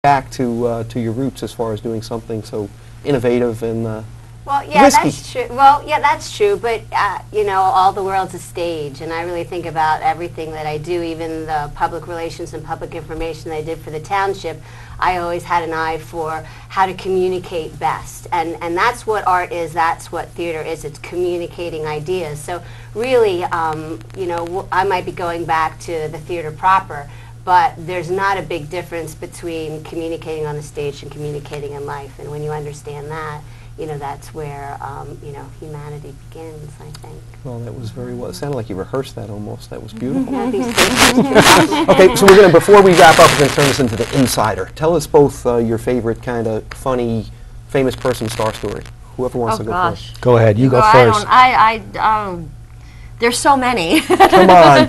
back to your roots as far as doing something so innovative and well, yeah, risky. that's true. Well, yeah, that's true. But you know, all the world's a stage, and I really think about everything that I do, even the public relations and public information that I did for the township. I always had an eye for how to communicate best, and that's what art is. That's what theater is. It's communicating ideas. So really, you know, I might be going back to the theater proper, but there's not a big difference between communicating on the stage and communicating in life. And when you understand that, you know, that's where, you know, humanity begins, I think. Well, that was very well. It sounded like you rehearsed that almost. That was beautiful. Okay, Okay, so we're going to, before we wrap up, we're going to turn this into the Insider. Tell us both your favorite kind of funny, famous person star story. Whoever wants to go first. Go ahead. You go first. There's so many. Come on,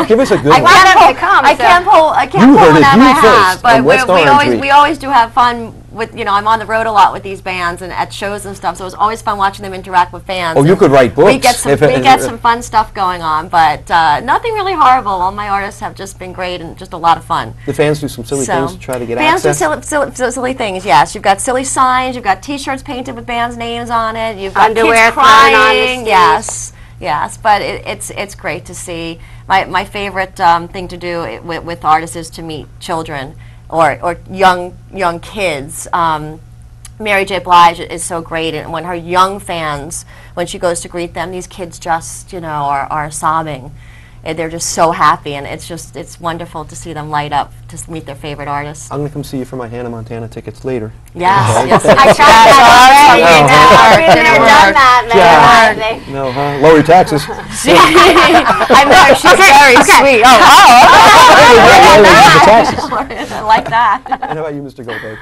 give us a good one. I can't pull one out of my hat, but we always do have fun with, you know, I'm on the road a lot with these bands and at shows and stuff, so it's always fun watching them interact with fans. Oh, you could write books. We get some fun stuff going on, but nothing really horrible. All my artists have just been great and just a lot of fun. The fans do some silly things to try to get access? Fans do silly things, yes. You've got silly signs, you've got T-shirts painted with bands' names on it, you've got underwear kids crying, yes. Yes, but it's great to see. My favorite thing to do with artists is to meet children or young kids. Mary J. Blige is so great, and when her young fans, when she goes to greet them, these kids just, you know, are sobbing. And they're just so happy, and it's wonderful to see them light up to meet their favorite artists. I'm going to come see you for my Hannah Montana tickets later. Yes, Okay. yes. I tried that already. I've never done that. No, huh? Lower your taxes. I know, she's very sweet. I like that. And how about you, Mr. Goldberg?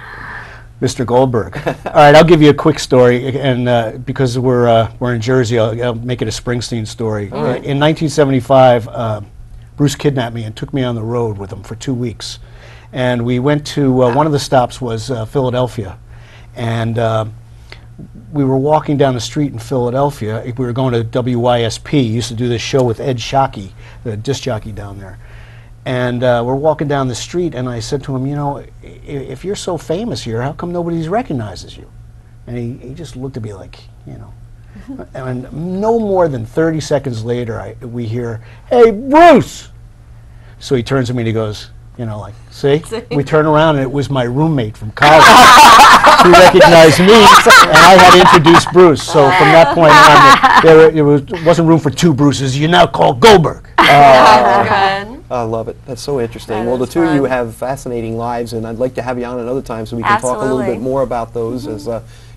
Mr. Goldberg. All right, I'll give you a quick story, and because we're in Jersey, I'll make it a Springsteen story. Right. In 1975, Bruce kidnapped me and took me on the road with him for 2 weeks, and we went to one of the stops was Philadelphia, and we were walking down the street in Philadelphia. We were going to WYSP. He used to do this show with Ed Shockey, the disc jockey down there. And we're walking down the street, and I said to him, you know, if you're so famous here, how come nobody recognizes you? And he just looked at me like, you know. And no more than 30 seconds later, we hear, "Hey, Bruce!" So he turns to me and he goes, you know, like, see? We turn around, and it was my roommate from college. He recognized me, and I had introduced Bruce. So from that point on, there wasn't room for two Bruces. You're now called Goldberg. That's good. I love it. That's so interesting. That well, the is two of you fun. have fascinating lives, and I'd like to have you on another time so we can talk a little bit more about those as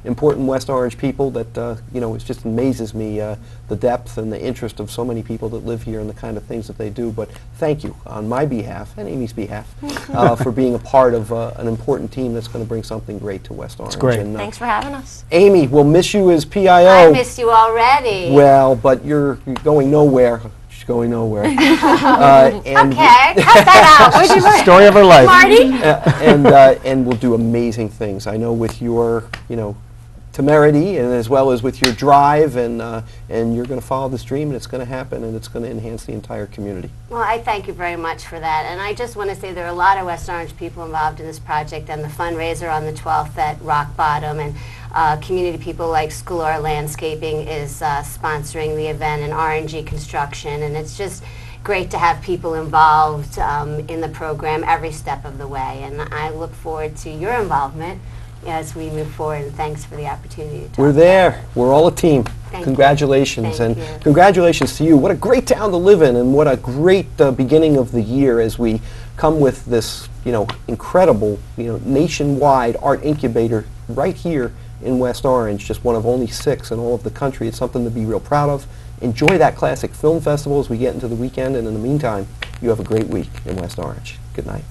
important West Orange people that, you know, it just amazes me the depth and the interest of so many people that live here and the kind of things that they do. But thank you on my behalf and Amy's behalf for being a part of an important team that's going to bring something great to West Orange. It's great. And, Thanks for having us. Amy, we'll miss you as PIO. I miss you already. Well, but you're going nowhere. She's going nowhere. And okay, cut that out. Would you Story of her life. Marty? And we'll do amazing things. I know with your, you know, temerity and as well as with your drive, and you're going to follow this dream, and it's going to happen, and it's going to enhance the entire community. Well, I thank you very much for that, and I just want to say there are a lot of West Orange people involved in this project, and the fundraiser on the 12th at Rock Bottom, and community people like School Art Landscaping is sponsoring the event, and RNG Construction, and it's just great to have people involved in the program every step of the way, and I look forward to your involvement as we move forward, and thanks for the opportunity to talk. We're there. We're all a team. Congratulations. Thank and you. congratulations to you. What a great town to live in, and what a great beginning of the year as we come with this, you know, incredible, you know, nationwide art incubator right here in West Orange, just one of only 6 in all of the country. It's something to be real proud of. Enjoy that classic film festival as we get into the weekend, and in the meantime, you have a great week in West Orange. Good night.